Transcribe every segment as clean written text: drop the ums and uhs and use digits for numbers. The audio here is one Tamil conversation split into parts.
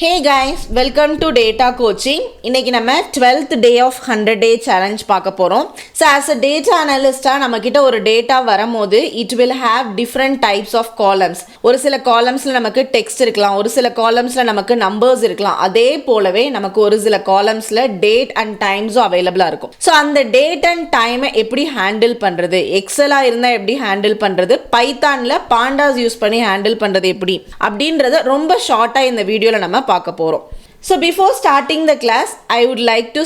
Hey guys, welcome to Data Coaching. இன்னைக்கு நம்ம 12th day of 100 day challenge பார்க்க போறோம். So as a data analyst நமக்கிட்ட ஒரு data வரும்போது it will have different types of columns. ஒரு சில columnsல நமக்கு text இருக்கலாம், ஒரு சில columnsல நமக்கு numbers இருக்கலாம். அதே போலவே நமக்கு ஒரு சில columnsல date and times available இருக்கும். So அந்த date and time எப்படி handle பண்றது? Excel இருந்தா எப்படி handle பண்றது? Pythonல Pandas யூஸ் பண்ணி handle பண்றது எப்படி? அப்படின்றத ரொம்ப ஷார்ட்டா இந்த வீடியோல நம்ம பார்க்க போறோம். So before starting the class, I would like to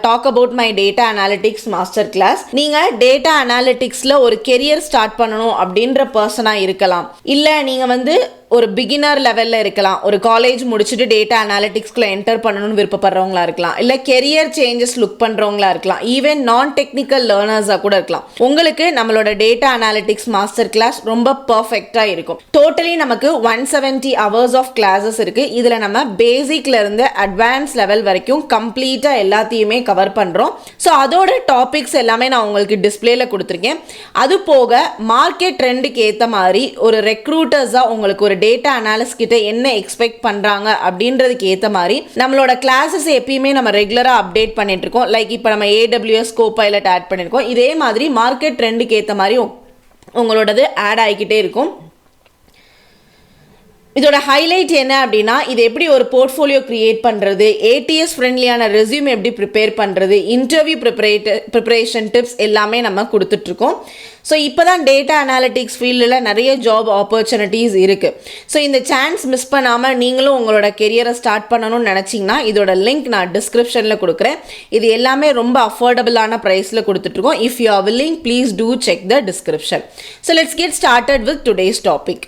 talk about my data analytics master class. நீங்க data analyticsல ஒரு career start பண்ணனும் அப்படின்ற பர்சனா இருக்கலாம். இல்ல நீங்க ஒரு பிகினர் லெவல்ல இருக்கலாம். ஒரு காலேஜ் முடிச்சிட்டு டேட்டா அனாலிட்டிக்ஸ்க்குள்ள என்டர் பண்ணணும்னு விருப்பப்படுறவங்களா இருக்கலாம். இல்ல கெரியர் சேஞ்சஸ் லுக் பண்றவங்களா இருக்கலாம். ஈவன் நான் டெக்னிக்கல் லேர்னர்ஸா கூட இருக்கலாம். உங்களுக்கு நம்மளோட டேட்டா அனாலிட்டிக்ஸ் மாஸ்டர் கிளாஸ் ரொம்ப பெர்ஃபெக்ட்டா இருக்கும். டோட்டலி நமக்கு 170 hours ஆஃப் கிளாஸஸ் இருக்கு. இதுல நம்ம பேசிக்ல இருந்து அட்வான்ஸ் லெவல் வரைக்கும் கம்ப்ளீட்டா எல்லாத்தையுமே கவர் பண்றோம். ஸோ அதோட டாபிக்ஸ் எல்லாமே நான் உங்களுக்கு டிஸ்பிளேல கொடுத்துருக்கேன். அது போக மார்க்கெட் ட்ரெண்டுக்கு ஏற்ற மாதிரி ஒரு ரெக்ரூட்டர்ஸா உங்களுக்கு ஒரு டேட்டா அனாலிஸ்ட் கிட்ட என்ன எக்ஸ்பெக்ட் பண்றாங்க அப்படின்றதுக்கு ஏற்ற மாதிரி நம்மளோட கிளாஸஸ் எப்பயுமே நம்ம ரெகுலரா அப்டேட் பண்ணிட்டு இருக்கோம். லைக் இப்போ நம்ம AWS கோபைலட் ஆட் பண்ணிருக்கோம். இதே மாதிரி மார்க்கெட் ட்ரெண்டுக்கு ஏற்ற மாதிரி உங்களோடது ஆட் ஆகிக்கிட்டே இருக்கும். இதோட ஹைலைட் என்ன அப்படின்னா, இது எப்படி ஒரு போர்ட்ஃபோலியோ கிரியேட் பண்ணுறது, ATS ஃப்ரெண்ட்லியான ரெஸ்யூம் எப்படி ப்ரிப்பேர் பண்ணுறது, இன்டர்வியூ ப்ரிப்பரேஷன் டிப்ஸ் எல்லாமே நம்ம கொடுத்துட்ருக்கோம். ஸோ இப்போ தான் டேட்டா அனாலிட்டிக்ஸ் ஃபீல்டில் நிறைய ஜாப் ஆப்பர்ச்சுனிட்டிஸ் இருக்குது. ஸோ இந்த சான்ஸ் மிஸ் பண்ணாமல் நீங்களும் உங்களோட கெரியரை ஸ்டார்ட் பண்ணணும்னு நினச்சிங்கன்னா இதோட லிங்க் நான் டிஸ்கிரிப்ஷனில் கொடுக்குறேன். இது எல்லாமே ரொம்ப அஃபோர்டபுளான ப்ரைஸில் கொடுத்துட்ருக்கோம். If you are willing please do check the description. So let's get started with today's topic.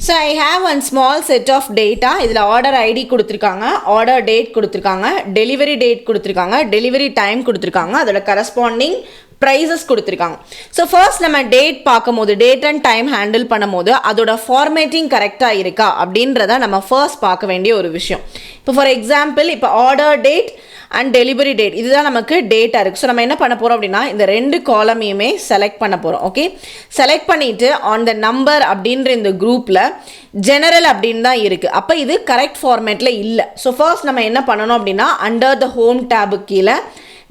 So I have one small set of data. இதில் ஆர்டர் ஐடி கொடுத்துருக்காங்க, ஆர்டர் டேட் கொடுத்துருக்காங்க, டெலிவரி டேட் கொடுத்துருக்காங்க, டெலிவரி டைம் கொடுத்துருக்காங்க, அதோட கரஸ்பாண்டிங் ப்ரைஸஸ் கொடுத்துருக்காங்க. ஸோ ஃபர்ஸ்ட் நம்ம டேட் பார்க்கும் போது, டேட் அண்ட் டைம் ஹேண்டில் பண்ணும் போது அதோட ஃபார்மேட்டிங் கரெக்டாக இருக்கா அப்படின்றத நம்ம ஃபர்ஸ்ட் பார்க்க வேண்டிய ஒரு விஷயம். இப்போ ஃபார் எக்ஸாம்பிள், இப்போ order date and delivery date இதுதான் நமக்கு டேட்டா இருக்குது. ஸோ நம்ம என்ன பண்ண போகிறோம் அப்படின்னா, இந்த ரெண்டு காலமையுமே செலக்ட் பண்ண போகிறோம். ஓகே, செலக்ட் பண்ணிவிட்டு ஆன் த நம்பர் அப்படின்ற இந்த குரூப்பில் ஜெனரல் அப்படின்னு தான் இருக்குது. அப்போ இது கரெக்ட் ஃபார்மேட்டில் இல்லை. ஸோ ஃபர்ஸ்ட் நம்ம என்ன பண்ணணும் அப்படின்னா, அண்டர் த ஹோம் டேபு கீழே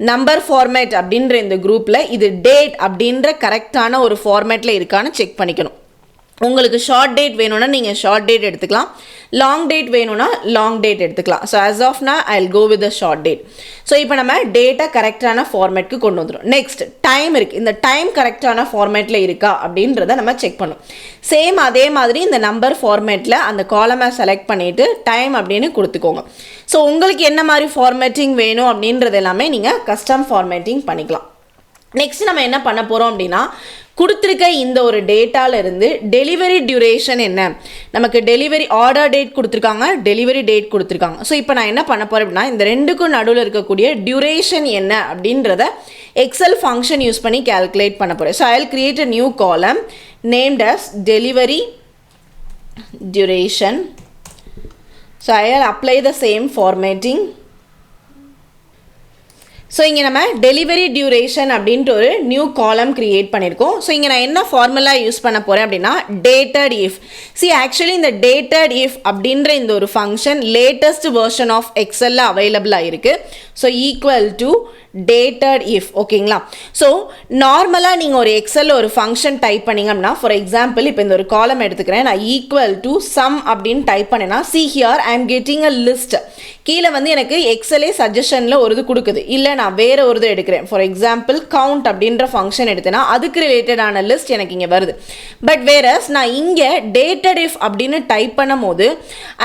நம்பர் ஃபார்மேட் அப்படின்ற இந்த குரூப்பில் இது டேட் அப்படின்ற கரெக்டான ஒரு ஃபார்மேட்டில் இருக்கான்னு செக் பண்ணிக்கணும். உங்களுக்கு ஷார்ட் டேட் வேணும்னா நீங்கள் ஷார்ட் டேட் எடுத்துக்கலாம், லாங் டேட் வேணும்னா லாங் டேட் எடுத்துக்கலாம். So as of now I will go with the short date. So இப்போ நம்ம டேட்டா கரெக்டான ஃபார்மேட்க்கு கொண்டு வந்துடும். நெக்ஸ்ட் டைம் இருக்குது. இந்த டைம் கரெக்டான ஃபார்மேட்டில் இருக்கா அப்படின்றத நம்ம செக் பண்ணணும். சேம் அதே மாதிரி இந்த நம்பர் ஃபார்மேட்டில் அந்த காலமை செலக்ட் பண்ணிவிட்டு டைம் அப்படின்னு கொடுத்துக்கோங்க. ஸோ உங்களுக்கு என்ன மாதிரி ஃபார்மேட்டிங் வேணும் அப்படின்றது எல்லாமே நீங்கள் கஸ்டம் ஃபார்மேட்டிங் பண்ணிக்கலாம். நெக்ஸ்ட் நம்ம என்ன பண்ண போகிறோம் அப்படின்னா, கொடுத்துருக்க இந்த ஒரு டேட்டாவிலிருந்து டெலிவரி டியூரேஷன் என்ன, நமக்கு டெலிவரி ஆர்டர் டேட் கொடுத்துருக்காங்க, டெலிவரி டேட் கொடுத்துருக்காங்க. ஸோ இப்போ நான் என்ன பண்ண போகிறேன் அப்படின்னா, இந்த ரெண்டுக்கும் நடுவில் இருக்கக்கூடிய டியூரேஷன் என்ன அப்படின்றத எக்ஸல் ஃபங்க்ஷன் யூஸ் பண்ணி கேல்குலேட் பண்ண போகிறேன். So I will create a new column named as delivery duration. So I will apply the same formatting. ஸோ இங்கே நம்ம டெலிவரி டியூரேஷன் அப்படின்ட்டு ஒரு நியூ காலம் கிரியேட் பண்ணியிருக்கோம். ஸோ இங்கே நான் என்ன ஃபார்முலா யூஸ் பண்ண போகிறேன் அப்படின்னா, டேட்டட் இஃப். ஆக்சுவலி இந்த டேட்டட் இஃப் அப்படின்ற இந்த ஒரு ஃபங்க்ஷன் லேட்டஸ்ட் வெர்ஷன் ஆஃப் எக்ஸலில் அவைலபிளாக இருக்குது. So equal to dated if. ஓகேங்களா? ஸோ நார்மலாக நீங்கள் ஒரு எக்ஸலில் ஒரு ஃபங்க்ஷன் டைப் பண்ணிங்க அப்படின்னா, ஃபார் எக்ஸாம்பிள் இப்போ இந்த ஒரு காலம் எடுத்துக்கிறேன், நான் ஈக்குவல் டு சம் அப்படின்னு டைப் பண்ணேன்னா, see here I am getting a list. கீழே எனக்கு எக்ஸலே சஜஷனில் ஒரு இது கொடுக்குது. இல்லை நான் வேறு ஒரு இது எடுக்கிறேன், ஃபார் எக்ஸாம்பிள் கவுண்ட் அப்படின்ற ஃபங்க்ஷன் எடுத்தேன்னா அதுக்கு ரிலேட்டடான லிஸ்ட் எனக்கு இங்கே வருது. பட் வேறஸ் நான் இங்கே டேட்டட் இஃப் அப்படின்னு டைப் பண்ணும் போது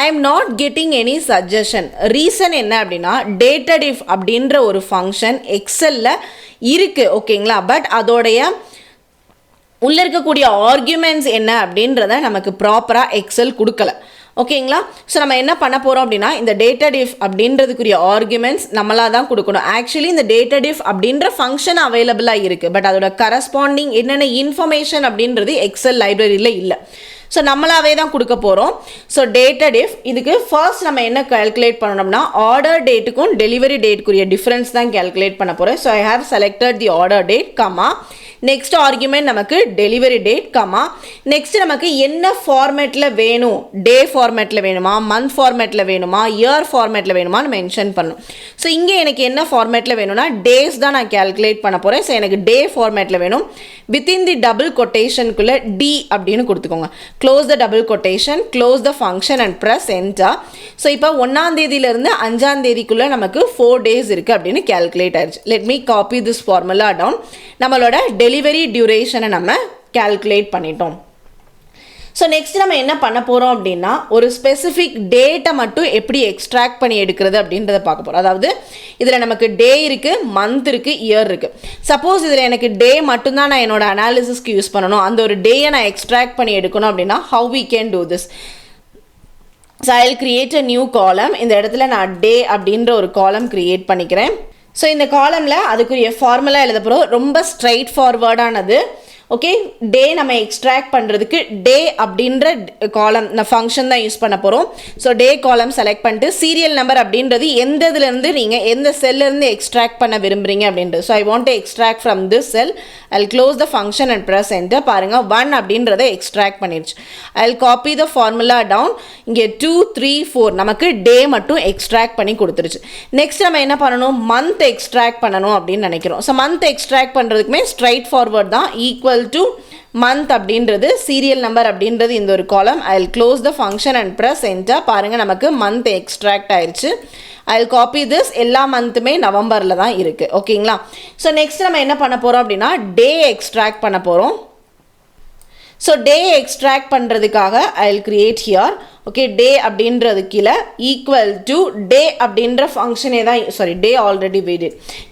I am not getting any suggestion. Reason என்ன அப்படின்னா, டேட்டட் இஃப் அப்படின்ற ஒரு ஃபங்க்ஷன் எக்ஸல்ல இருக்குது. ஓகேங்களா? பட் அதோடைய உள்ள இருக்கக்கூடிய ஆர்குமெண்ட்ஸ் என்ன அப்படின்றத நமக்கு ப்ராப்பராக எக்ஸல் கொடுக்கல. ஓகேங்களா? ஸோ நம்ம என்ன பண்ண போகிறோம் அப்படின்னா, இந்த டேட்டட் இஃப் அப்படின்றதுக்குரிய ஆர்குமெண்ட்ஸ் நம்மளாக தான் கொடுக்கணும். ஆக்சுவலி இந்த டேட்டட் இஃப் அப்படின்ற ஃபங்க்ஷன் அவைலபிளாக இருக்குது. பட் அதோட கரஸ்பாண்டிங் என்னென்ன இன்ஃபர்மேஷன் அப்படின்றது எக்ஸல் லைப்ரரியில் இல்லை. ஸோ நம்மளாவே தான் கொடுக்க போகிறோம். ஸோ டேட்டட் இஃப் இதுக்கு ஃபர்ஸ்ட் நம்ம என்ன கால்குலேட் பண்ணணும்னா, ஆர்டர் டேட்டுக்கும் டெலிவரி டேட்டுக்குரிய டிஃப்ரென்ஸ் தான் கால்குலேட் பண்ண போகிறேன். So I have selected the order date comma next argument நமக்கு டெலிவரி டேட் கமா நெக்ஸ்ட் நமக்கு என்ன ஃபார்மேட்டில் வேணும், டே ஃபார்மேட்டில் வேணுமா, மந்த் ஃபார்மேட்டில் வேணுமா, இயர் ஃபார்மேட்டில் வேணுமான்னு மென்ஷன் பண்ணணும். ஸோ இங்கே எனக்கு என்ன ஃபார்மேட்டில் வேணும்னா டேஸ் தான் நான் கேல்குலேட் பண்ண போகிறேன். ஸோ எனக்கு டே ஃபார்மேட்டில் வேணும். வித்தின் தி டபுள் கொட்டேஷனுக்குள்ளே டி அப்படின்னு கொடுத்துக்கோங்க. Close the double quotation, close the function and press enter. So இப்போ 1ஆம் தேதியிலேருந்து 5ஆம் தேதிக்குள்ளே நமக்கு 4 days இருக்குது அப்படின்னு கேல்குலேட் ஆயிடுச்சு. Let me copy this formula down. நம்மளோட டெலிவரி டியூரேஷனை நம்ம கேல்குலேட் பண்ணிட்டோம். ஸோ நெக்ஸ்ட் நம்ம என்ன பண்ண போகிறோம் அப்படின்னா ஒரு ஸ்பெசிஃபிக் டேட்டை மட்டும் எப்படி எக்ஸ்ட்ராக்ட் பண்ணி எடுக்கிறது அப்படின்றத பார்க்க போகிறோம். அதாவது இதில் நமக்கு டே இருக்குது, மந்த் இருக்குது, இயர் இருக்குது. சப்போஸ் இதில் எனக்கு டே மட்டும்தான் நான் என்னோட அனாலிசிஸ்க்கு யூஸ் பண்ணணும், அந்த ஒரு டேயை நான் எக்ஸ்ட்ராக்ட் பண்ணி எடுக்கணும் அப்படின்னா how we can do this. So I will create a new column. இந்த இடத்துல நான் டே அப்படின்ற ஒரு காலம் கிரியேட் பண்ணிக்கிறேன். ஸோ இந்த காலமில் அதுக்குரிய ஃபார்முலா எழுத போகிறோம். ரொம்ப ஸ்ட்ரைட் ஃபார்வர்டானது. ஓகே, டே நம்ம எக்ஸ்ட்ராக்ட் பண்ணுறதுக்கு டே அப்படின்ற காலம் நான் ஃபங்க்ஷன் தான் யூஸ் பண்ண போகிறோம். ஸோ டே காலம் செலக்ட் பண்ணிட்டு சீரியல் நம்பர் அப்படின்றது எந்த இதுலேருந்து நீங்கள் எந்த செல்லேருந்து எக்ஸ்ட்ராக்ட் பண்ண விரும்புகிறீங்க அப்படின்றது. So I want to extract from this cell. I will close the function and press enter. பாருங்கள் 1 அப்படின்றத எக்ஸ்ட்ராக்ட் பண்ணிடுச்சு. I will copy the formula down. இங்கே 2, 3, 4 நமக்கு டே மட்டும் எக்ஸ்ட்ராக்ட் பண்ணி கொடுத்துருச்சு. நெக்ஸ்ட் நம்ம என்ன பண்ணணும், மந்த் எக்ஸ்ட்ராக்ட் பண்ணணும் அப்படின்னு நினைக்கிறோம். ஸோ மந்த் எக்ஸ்ட்ராக்ட் பண்ணுறதுக்குமே ஸ்ட்ரைட் ஃபார்வர்ட் தான். ஈக்குவல் டு month அப்படின்றது சீரியல் நம்பர் அப்படின்றது இந்த ஒரு column. I will close the function and press enter. பாருங்கள் நமக்கு மந்த் எக்ஸ்ட்ராக்ட் ஆயிடுச்சு. I will copy this. எல்லா மந்த்துமே நவம்பரில் தான் இருக்குது. ஓகேங்களா. ஸோ நெக்ஸ்ட் நம்ம என்ன பண்ண போகிறோம் அப்படின்னா டே எக்ஸ்ட்ராக்ட் பண்ண போகிறோம். ஸோ டே எக்ஸ்ட்ராக்ட் பண்ணுறதுக்காக I will create here. Okay, day அப்படின்றது கீழே ஈக்குவல் டு டே அப்படின்ற ஃபங்க்ஷனே தான், sorry day already wait.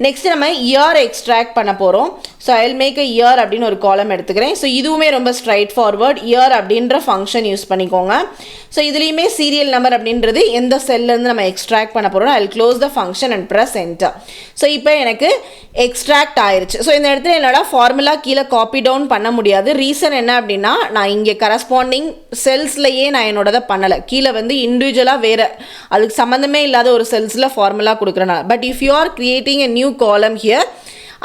Next நம்ம இயர் எக்ஸ்ட்ராக்ட் பண்ண போகிறோம். So I will make a year அப்படின்னு ஒரு காலம் எடுத்துக்கிறேன். ஸோ இதுவுமே ரொம்ப ஸ்ட்ரைட் ஃபார்வர்ட். இயர் அப்படின்ற ஃபங்க்ஷன் யூஸ் பண்ணிக்கோங்க. ஸோ இதுலேயுமே சீரியல் நம்பர் அப்படின்றது எந்த செல்லேருந்து நம்ம எக்ஸ்ட்ராக்ட் பண்ண போகிறோம். I will close the function and press enter. So இப்போ எனக்கு எக்ஸ்ட்ராக்ட் ஆயிடுச்சு. ஸோ இந்த இடத்துல என்னோட ஃபார்முலா கீழே காப்பி டவுன் பண்ண முடியாது. ரீசன் என்ன அப்படின்னா நான் இங்கே கரஸ்பாண்டிங் செல்ஸ்லையே நான் என்னோடதை பண்ணலை. கீழே வந்து இண்டிவிஜுவலாக வேறு அதுக்கு சம்மந்தமே இல்லாத ஒரு செல்ஸில் ஃபார்முலா கொடுக்குறேன். But if you are creating a new காலம் ஹியர்,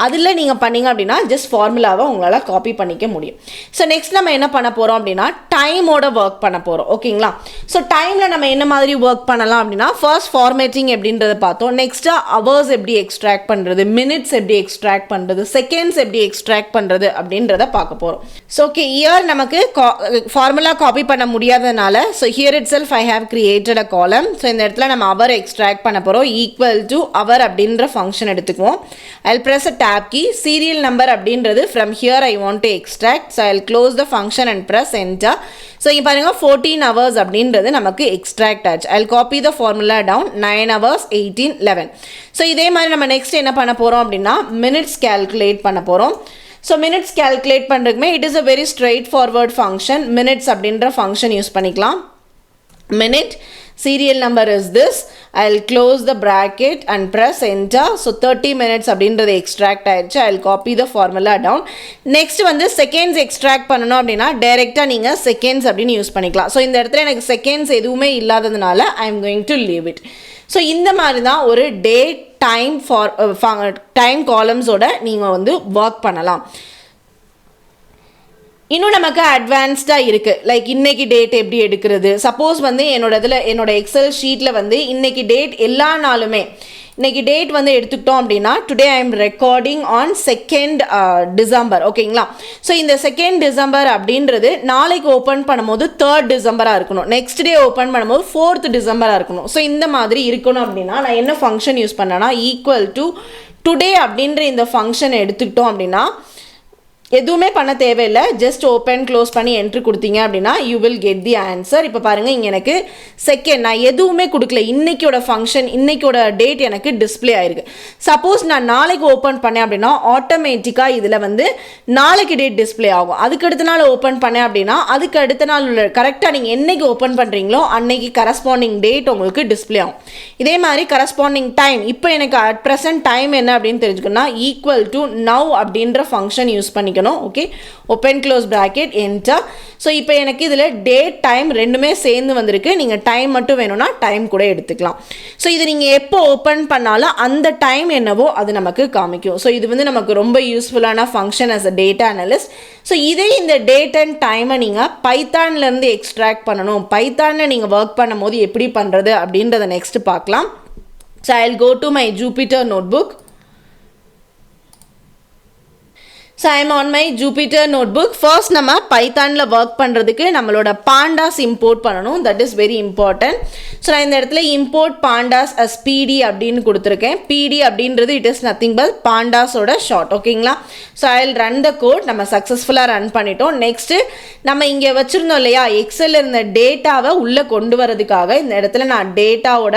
அதில் நீங்கள் பண்ணிங்க அப்படின்னா ஜஸ்ட் ஃபார்முலாவை உங்களால் காப்பி பண்ணிக்க முடியும். ஸோ நெக்ஸ்ட் நம்ம என்ன பண்ண போகிறோம் அப்படின்னா டைமோட ஒர்க் பண்ண போகிறோம். ஓகேங்களா. ஸோ டைமில் நம்ம என்ன மாதிரி ஒர்க் பண்ணலாம் அப்படின்னா ஃபர்ஸ்ட் ஃபார்மேட்டிங் எப்படின்றத பார்த்தோம். நெக்ஸ்ட்டு ஹவர்ஸ் எப்படி எக்ஸ்ட்ராக்ட் பண்ணுறது, மினிட்ஸ் எப்படி எக்ஸ்ட்ராக்ட் பண்ணுறது, செகண்ட்ஸ் எப்படி எக்ஸ்ட்ராக்ட் பண்ணுறது அப்படின்றத பார்க்க போகிறோம். ஸோ ஓகே, இயர் நமக்கு ஃபார்முலா காப்பி பண்ண முடியாதனால so here it self I have created a காலம். ஸோ இந்த இடத்துல நம்ம அவர் எக்ஸ்ட்ராக்ட் பண்ண போகிறோம். ஈக்குவல் டு அவர் அப்படின்ற ஃபங்க்ஷன் எடுத்துக்குவோம். I will press a tab key. Serial number அப்படின்றது from here I want to extract. So I'll close the function and press enter. So இங்க பாருங்க 14 hours அப்படின்றது நமக்கு extract ஆச்சு. I'll copy the formula down. 9 hours 18 11. So இதே மாதிரி நம்ம next என்ன பண்ண போறோம் அப்படின்னா minutes calculate பண்ண போறோம். So minutes calculate பண்றதுக்குமே it is a very straightforward function. Minutes அப்படின்ற function யூஸ் பண்ணிக்கலாம். Minute serial number is this. I'll close the bracket and press enter. So 30 minutes அப்படின்றது extract ஆயிடுச்சு. I'll copy the formula down. Next வந்து seconds extract பண்ணணும் அப்படின்னா டைரெக்டாக நீங்கள் seconds அப்படின்னு யூஸ் பண்ணிக்கலாம். ஸோ இந்த இடத்துல எனக்கு seconds எதுவுமே இல்லாததுனால I am going to leave it. So இந்த மாதிரி தான் ஒரு டே டைம் காலம்ஸோட நீங்கள் வந்து ஒர்க் பண்ணலாம். இன்னும் நமக்கு அட்வான்ஸ்டாக இருக்குது. லைக் இன்றைக்கி டேட் எப்படி எடுக்கிறது. சப்போஸ் வந்து என்னோட எக்ஸல் ஷீட்டில் வந்து இன்றைக்கி டேட் எல்லா நாளுமே இன்றைக்கி டேட் வந்து எடுத்துக்கிட்டோம் அப்படின்னா today I am recording on 2nd December. ஓகேங்களா. ஸோ இந்த 2nd December அப்படின்றது நாளைக்கு ஓப்பன் பண்ணும்போது 3rd December இருக்கணும். நெக்ஸ்ட் டே ஓப்பன் பண்ணும்போது 4th December இருக்கணும். ஸோ இந்த மாதிரி இருக்கணும் அப்படின்னா நான் என்ன ஃபங்க்ஷன் யூஸ் பண்ணேன்னா ஈக்குவல் டு டுடே அப்படின்ற இந்த ஃபங்க்ஷன் எடுத்துக்கிட்டோம் அப்படின்னா எதுவுமே பண்ண தேவையில்லை. ஜஸ்ட் ஓப்பன் க்ளோஸ் பண்ணி என்ட்ரி கொடுத்தீங்க அப்படின்னா you will get the answer. இப்போ பாருங்கள் இங்கே எனக்கு செகண்ட் நான் எதுவுமே கொடுக்கல. இன்றைக்கியோட ஃபங்க்ஷன் இன்றைக்கியோட டேட் எனக்கு டிஸ்பிளே ஆயிருக்கு. சப்போஸ் நான் நாளைக்கு ஓப்பன் பண்ணேன் அப்படின்னா ஆட்டோமேட்டிக்காக இதில் வந்து நாளைக்கு டேட் டிஸ்பிளே ஆகும். அதுக்கு அடுத்த நாள் ஓப்பன் பண்ணேன் அப்படின்னா அதுக்கு அடுத்த நாள் உள்ள கரெக்டாக நீங்கள் என்னைக்கு ஓப்பன் பண்ணுறீங்களோ அன்னைக்கு கரஸ்பாண்டிங் டேட் உங்களுக்கு டிஸ்பிளே ஆகும். இதே மாதிரி கரஸ்பாண்டிங் டைம் இப்போ எனக்கு அட் ப்ரெசன்ட் டைம் என்ன அப்படின்னு தெரிஞ்சுக்கணும்னா ஈக்குவல் டு நவ் அப்படின்ற ஃபங்க்ஷன் யூஸ் பண்ணிக்கணும். Okay, open close bracket enter. So இப்போ எனக்கு இதில் டேட் டைம் ரெண்டுமே சேர்ந்து வந்திருக்கு. நீங்கள் டைம் மட்டும் வேணும்னா டைம் கூட எடுத்துக்கலாம். ஸோ இது நீங்கள் எப்போ ஓப்பன் பண்ணாலும் அந்த டைம் என்னவோ அது நமக்கு காமிக்கும். ஸோ இது வந்து நமக்கு ரொம்ப யூஸ்ஃபுல்லான function as a data analyst. So இதே இந்த டேட் அண்ட் டைமை நீங்கள் பைத்தான்லேருந்து எக்ஸ்ட்ராக்ட் பண்ணணும், பைத்தானில் நீங்கள் ஒர்க் பண்ணும் போது எப்படி பண்ணுறது அப்படின்றத நெக்ஸ்ட் பார்க்கலாம். So I will go to my Jupyter notebook. So I am on my Jupyter notebook. First நம்ம பைத்தானில் ஒர்க் பண்ணுறதுக்கு நம்மளோட pandas இம்போர்ட் பண்ணணும். That is very important. So நான் இந்த இடத்துல இம்போர்ட் pandas as pd அப்படின்னு கொடுத்துருக்கேன். pd அப்படின்றது இட் இஸ் நத்திங் பட் பாண்டாஸோட ஷார்ட். ஓகேங்களா? So I will run the code. நம்ம சக்ஸஸ்ஃபுல்லாக ரன் பண்ணிட்டோம். நெக்ஸ்ட்டு நம்ம இங்கே வச்சுருந்தோம் இல்லையா, எக்ஸலில் இருந்த டேட்டாவை உள்ளே கொண்டு வரதுக்காக இந்த இடத்துல நான் டேட்டாவோட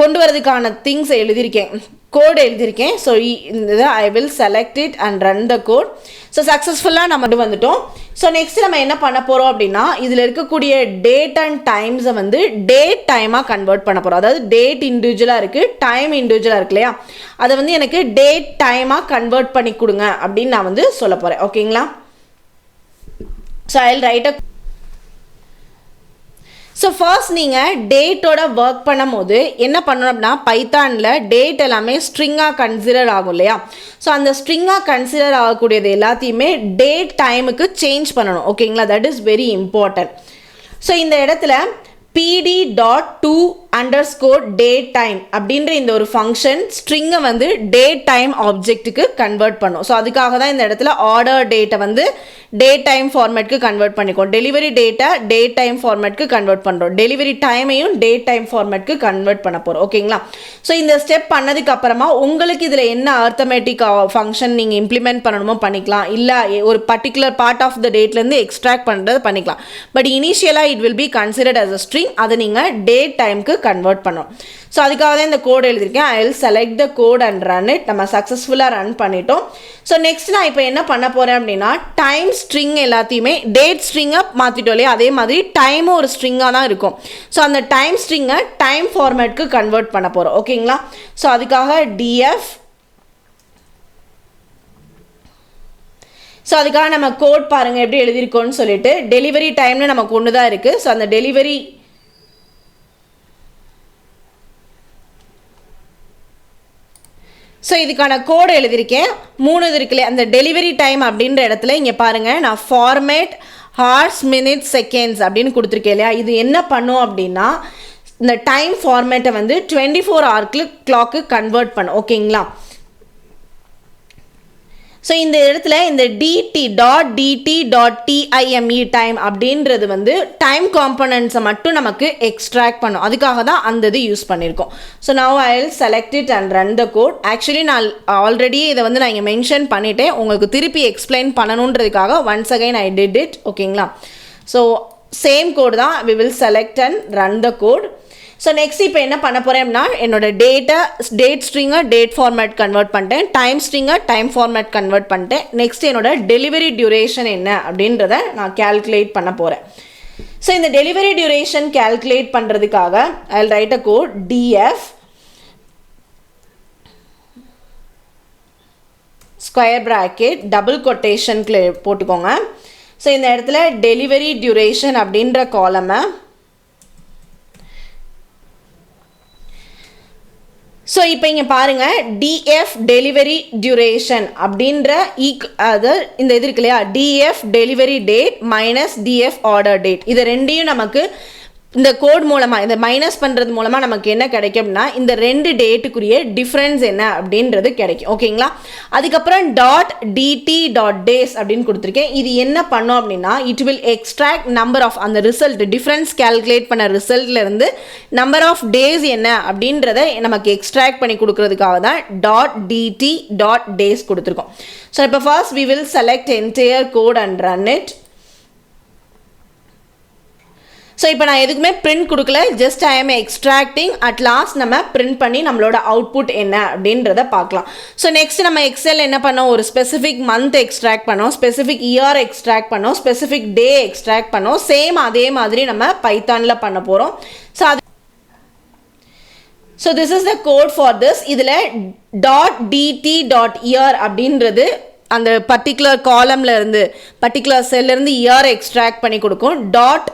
கொண்டு வரதுக்கான திங்ஸ் எழுதியிருக்கேன், கோட் எழுதியிருக்கேன். ஸோ இந்த I will select it and run the code. So சக்ஸஸ்ஃபுல்லாக நம்ம வந்துட்டோம். ஸோ நெக்ஸ்ட் நம்ம என்ன பண்ண போகிறோம் அப்படின்னா, இதில் இருக்கக்கூடிய டேட் அண்ட் டைம்ஸை வந்து டேட் டைமாக கன்வெர்ட் பண்ண போகிறோம். அதாவது டேட் இண்டிவிஜுவலாக இருக்குது, டைம் இண்டிவிஜுவலாக இருக்கு இல்லையா, அதை வந்து எனக்கு டேட் டைமாக கன்வெர்ட் பண்ணி கொடுங்க அப்படின்னு நான் வந்து சொல்ல போகிறேன். ஓகேங்களா? So I will write a so first நீங்கள் டேட்டோட ஒர்க் பண்ணும் போது என்ன பண்ணணும் அப்படின்னா, பைத்தானில் டேட் எல்லாமே ஸ்ட்ரிங்காக கன்சிடர் ஆகும் இல்லையா. ஸோ அந்த ஸ்ட்ரிங்காக கன்சிடர் ஆகக்கூடியது எல்லாத்தையுமே டேட் டைமுக்கு சேஞ்ச் பண்ணணும். ஓகேங்களா? That is very important. So இந்த இடத்துல pd.to_datetime அப்படின்ற இந்த ஒரு ஃபங்க்ஷன் ஸ்ட்ரிங்கை வந்து டேட் டைம் ஆப்ஜெக்ட்டுக்கு கன்வெர்ட் பண்ணும். ஸோ அதுக்காக தான் இந்த இடத்துல ஆர்டர் டேட்டை வந்து டேட் டைம் ஃபார்மேட்க்கு கன்வெர்ட் பண்ணிக்கோம். டெலிவரி டேட்டா டேட் டைம் ஃபார்மேட்க்கு கன்வெர்ட் பண்ணுறோம். டெலிவரி டைமையும் டேட் டைம் ஃபார்மேட்க்கு கன்வெர்ட் பண்ண போகிறோம். ஓகேங்களா? ஸோ இந்த ஸ்டெப் பண்ணதுக்கு அப்புறமா உங்களுக்கு இதில் என்ன அர்த்தமேட்டிக் ஃபங்க்ஷன் நீங்கள் இம்ப்ளிமெண்ட் பண்ணணுமோ பண்ணிக்கலாம், இல்லை ஒரு பர்டிகுலர் பார்ட் ஆஃப் த டேட்லேருந்து எக்ஸ்ட்ராக்ட் பண்ணுறது பண்ணிக்கலாம். பட் இனிஷியலாக it will be considered as a string. அதை நீங்கள் டேட் டைமுக்கு கன்வெர்ட் பண்ணணும். ஸோ அதுக்காக தான் இந்த கோட் எழுதியிருக்கேன். I will select the code and run it. நம்ம சக்ஸஸ்ஃபுல்லாக ரன் பண்ணிட்டோம். ஸோ நெக்ஸ்ட் நான் இப்போ என்ன பண்ண போகிறேன் அப்படின்னா, டைம் ஸ்ட்ரிங் எல்லாத்தையுமே டேட் ஸ்ட்ரிங்கை மாற்றிட்டோம் இல்லையா, அதே மாதிரி டைமும் ஒரு ஸ்ட்ரிங்காக தான் இருக்கும். ஸோ அந்த டைம் ஸ்ட்ரிங்கை டைம் ஃபார்மேட்க்கு கன்வெர்ட் பண்ண போகிறோம். ஓகேங்களா? ஸோ அதுக்காக டிஎஃப். ஸோ அதுக்காக நம்ம கோட் பாருங்கள் எப்படி எழுதியிருக்கோன்னு சொல்லிட்டு, டெலிவரி டைம்னு நமக்கு ஒன்று தான் இருக்குது. ஸோ அந்த டெலிவரி ஸோ இதுக்கான கோடு எழுதியிருக்கேன். 3 இது இருக்குல்ல, அந்த டெலிவரி டைம் அப்படின்ற இடத்துல இங்கே பாருங்கள், நான் ஃபார்மேட் ஹார்ஸ் மினிட்ஸ் செகண்ட்ஸ் அப்படின்னு கொடுத்துருக்கேன் இல்லையா. இது என்ன பண்ணும் அப்படின்னா, இந்த டைம் ஃபார்மேட்டை வந்து 24 hour கிளாக்கு கன்வெர்ட் பண்ணும். ஓகேங்களா? ஸோ இந்த இடத்துல இந்த dt.time அப்படின்றது வந்து டைம் காம்பனன்ட்ஸை மட்டும் நமக்கு எக்ஸ்ட்ராக்ட் பண்ணும். அதுக்காக தான் அந்த இது யூஸ் பண்ணியிருக்கோம். So now I will select it and run the code. Actually நான் ஆல்ரெடி இதை வந்து நான் இங்கே மென்ஷன் பண்ணிவிட்டேன், உங்களுக்கு திருப்பி எக்ஸ்பிளைன் பண்ணணுன்றதுக்காக once again I did it. ஓகேங்களா? ஸோ சேம் கோட் தான். We will select and run the code. So next இப்போ என்ன பண்ண போகிறேன் அப்படின்னா, என்னோட டேட் ஸ்ட்ரிங்கை டேட் ஃபார்மேட் கன்வெர்ட் பண்ணிட்டேன், டைம் ஸ்ட்ரிங்கை டைம் ஃபார்மேட் கன்வெர்ட் பண்ணிட்டேன். நெக்ஸ்ட் என்னோட டெலிவரி டியூரேஷன் என்ன அப்படின்றத நான் கேல்குலேட் பண்ண போகிறேன். ஸோ இந்த டெலிவரி டியூரேஷன் கேல்குலேட் பண்ணுறதுக்காக I will write a code df square bracket double கொட்டேஷனுக்குள்ள போட்டுக்கோங்க. ஸோ இந்த இடத்துல டெலிவரி டியூரேஷன் அப்படின்ற காலமை, ஸோ இப்போ இங்கே பாருங்கள், டிஎஃப் டெலிவரி டியூரேஷன் அப்படின்ற அது இந்த இது இருக்கு இல்லையா, df delivery date minus df order date, இது ரெண்டையும் நமக்கு இந்த கோட் மூலமாக இந்த மைனஸ் பண்ணுறது மூலமாக நமக்கு என்ன கிடைக்கும்னா, இந்த 2 டேட்டுக்குரிய டிஃப்ரென்ஸ் என்ன அப்படின்றது கிடைக்கும். ஓகேங்களா? அதுக்கப்புறம் .dt.days அப்படின்னு கொடுத்துருக்கேன். இது என்ன பண்ணோம் அப்படின்னா, it will extract number of அந்த ரிசல்ட், டிஃப்ரென்ஸ் கேல்குலேட் பண்ண ரிசல்ட்லேருந்து நம்பர் ஆஃப் டேஸ் என்ன அப்படின்றத நமக்கு எக்ஸ்ட்ராக்ட் பண்ணி கொடுக்கறதுக்காக தான் .dt.days கொடுத்துருக்கோம். ஸோ இப்போ first we will select entire code and run it. So இப்போ நான் எதுக்குமே பிரிண்ட் கொடுக்கல, just I am extracting. At last நம்ம பிரிண்ட் பண்ணி நம்மளோட அவுட்புட் என்ன அப்படின்றத பார்க்கலாம். ஸோ நெக்ஸ்ட் நம்ம எக்ஸல் என்ன பண்ணோம், ஒரு ஸ்பெசிஃபிக் மந்த் எக்ஸ்ட்ராக்ட் பண்ணோம், ஸ்பெசிஃபிக் இயர் எக்ஸ்ட்ராக்ட் பண்ணோம், ஸ்பெசிஃபிக் டே எக்ஸ்ட்ராக்ட் பண்ணோம். சேம் அதே மாதிரி நம்ம பைத்தானில் பண்ண போகிறோம். So this is the code for this. இதில் .dt.year அப்படின்றது அந்த பர்டிகுலர் காலம்ல இருந்து பர்டிகுலர் செல்ல இருந்து இயர் எக்ஸ்ட்ராக்ட் பண்ணி கொடுக்கும். டாட்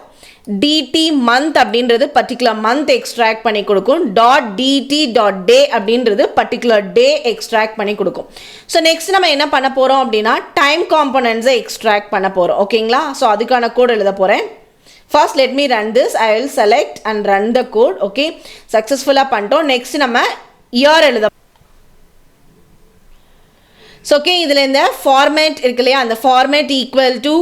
டிடி மந்த் அப்படின்றது பர்டிகுலர் மந்த் எக்ஸ்ட்ராக்ட் பண்ணி கொடுக்கும். டாட் டிடி டாட் டே அப்படின்றது பர்டிகுலர் டே எக்ஸ்ட்ராக்ட் பண்ணி கொடுக்கும். ஸோ நெக்ஸ்ட் நம்ம என்ன பண்ண போகிறோம் அப்படின்னா டைம் காம்பனன்ட்ஸை எக்ஸ்ட்ராக்ட் பண்ண போகிறோம். ஓகேங்களா? ஸோ அதுக்கான கோட் எழுத போகிறேன். First let me run this. I will select and run the code. Okay, successfully பண்ணிட்டோம். நெக்ஸ்ட் நம்ம year எழுத. ஸோ ஓகே, இதில் இந்த ஃபார்மேட் இருக்கு இல்லையா, அந்த ஃபார்மேட் ஈக்குவல் டு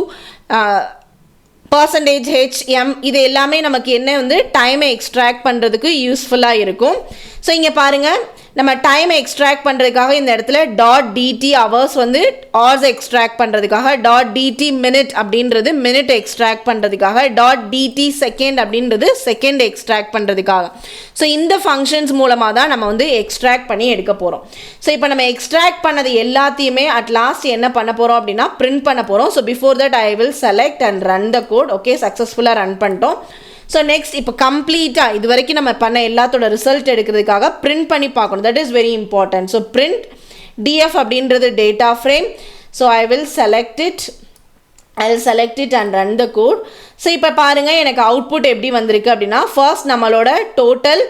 %HM இது எல்லாமே நமக்கு என்ன வந்து டைமை எக்ஸ்ட்ராக்ட் பண்ணுறதுக்கு யூஸ்ஃபுல்லாக இருக்கும். ஸோ இங்கே பாருங்கள், நம்ம டைமை எக்ஸ்ட்ராக்ட் பண்ணுறதுக்காக இந்த இடத்துல டாட் டிடி ஹவர்ஸ் வந்து ஹவர்ஸ் எக்ஸ்ட்ராக்ட் பண்ணுறதுக்காக, டாட் டிடி மினிட் அப்படின்றது மினிட் எக்ஸ்ட்ராக்ட் பண்ணுறதுக்காக, டாட் டிடி செகண்ட் அப்படின்றது செகண்ட் எக்ஸ்ட்ராக்ட் பண்ணுறதுக்காக. ஸோ இந்த ஃபங்க்ஷன்ஸ் மூலமாக தான் நம்ம வந்து எக்ஸ்ட்ராக்ட் பண்ணி எடுக்க போகிறோம். ஸோ இப்போ நம்ம எக்ஸ்ட்ராக்ட் பண்ணது எல்லாத்தையுமே அட் லாஸ்ட் என்ன பண்ண போகிறோம் அப்படின்னா பிரிண்ட் பண்ண போகிறோம். So before that I will select and run the code. Okay, சக்ஸஸ்ஃபுல்லாக ரன் பண்ணிட்டோம். ஸோ நெக்ஸ்ட் இப்போ கம்ப்ளீட்டாக இது வரைக்கும் நம்ம பண்ண எல்லாத்தோட ரிசல்ட் எடுக்கிறதுக்காக பிரிண்ட் பண்ணி பார்க்கணும். That is very important. So print DF அப்படின்றது data frame. So I will select it and run the code. So இப்போ பாருங்கள் எனக்கு அவுட்புட் எப்படி வந்திருக்கு அப்படின்னா, ஃபர்ஸ்ட் நம்மளோட டோட்டல்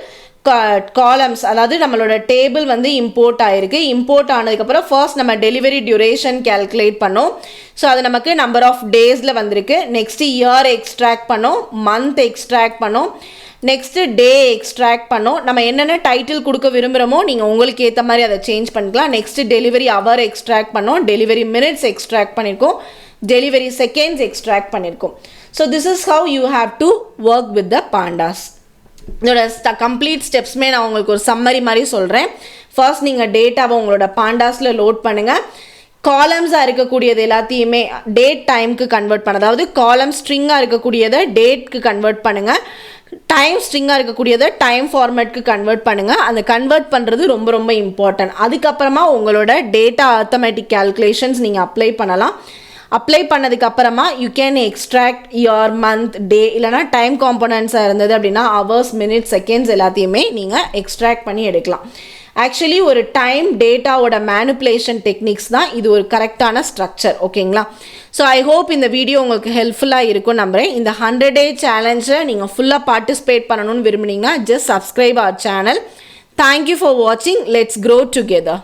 காலம்ஸ், அதாவது நம்மளோட டேபிள் வந்து இம்போர்ட் ஆகிருக்கு. இம்போர்ட் ஆனதுக்கப்புறம் ஃபர்ஸ்ட் நம்ம டெலிவரி டியூரேஷன் கேல்குலேட் பண்ணோம். ஸோ அது நமக்கு நம்பர் ஆஃப் டேஸில் வந்திருக்கு. நெக்ஸ்ட்டு இயர் எக்ஸ்ட்ராக்ட் பண்ணோம், மந்த் எக்ஸ்ட்ராக்ட் பண்ணோம், நெக்ஸ்ட்டு டே எக்ஸ்ட்ராக்ட் பண்ணோம். நம்ம என்னென்ன டைட்டில் கொடுக்க விரும்புகிறோமோ நீங்கள் உங்களுக்கு ஏற்ற மாதிரி அதை சேஞ்ச் பண்ணிக்கலாம். நெக்ஸ்ட்டு டெலிவரி ஹவர் எக்ஸ்ட்ராக்ட் பண்ணோம், டெலிவரி மினிட்ஸ் எக்ஸ்ட்ராக்ட் பண்ணியிருக்கோம், டெலிவரி செகண்ட்ஸ் எக்ஸ்ட்ராக்ட் பண்ணியிருக்கோம். So this is how you have to work with the பாண்டாஸ். இதோட கம்ப்ளீட் ஸ்டெப்ஸுமே நான் உங்களுக்கு ஒரு சம்மரி மாதிரி சொல்கிறேன். ஃபர்ஸ்ட் நீங்கள் டேட்டாவை உங்களோட பாண்டாஸில் லோட் பண்ணுங்கள். காலம்ஸாக இருக்கக்கூடியது எல்லாத்தையுமே டேட் டைமுக்கு கன்வெர்ட் பண்ண, அதாவது காலம் ஸ்ட்ரிங்காக இருக்கக்கூடியதை டேட்க்கு கன்வெர்ட் பண்ணுங்கள். டைம் ஸ்ட்ரிங்காக இருக்கக்கூடியதை டைம் ஃபார்மேட்க்கு கன்வெர்ட் பண்ணுங்கள். அந்த கன்வெர்ட் பண்ணுறது ரொம்ப ரொம்ப இம்பார்ட்டன்ட். அதுக்கப்புறமா உங்களோட டேட்டா ஆட்டோமேட்டிக் கேல்குலேஷன்ஸ் நீங்கள் அப்ளை பண்ணலாம். அப்ளை பண்ணதுக்கப்புறமா you can extract year month டே, இல்லைனா டைம் காம்பனன்ட்ஸாக இருந்தது அப்படின்னா ஹவர்ஸ் மினிட்ஸ் செகண்ட்ஸ் எல்லாத்தையுமே நீங்கள் எக்ஸ்ட்ராக்ட் பண்ணி எடுக்கலாம். ஆக்சுவலி ஒரு டைம் டேட்டாவோட மேனிப்புலேஷன் டெக்னிக்ஸ் தான் இது ஒரு கரெக்டான ஸ்ட்ரக்சர். ஓகேங்களா? ஸோ ஐ ஹோப் இந்த வீடியோ உங்களுக்கு ஹெல்ப்ஃபுல்லாக இருக்கும் நம்புகிறேன். இந்த 100 Day சேலஞ்சை நீங்கள் ஃபுல்லாக பார்ட்டிசிபேட் பண்ணணும்னு விரும்புனீங்கன்னா just subscribe our channel. Thank you for வாட்சிங். Let's grow together.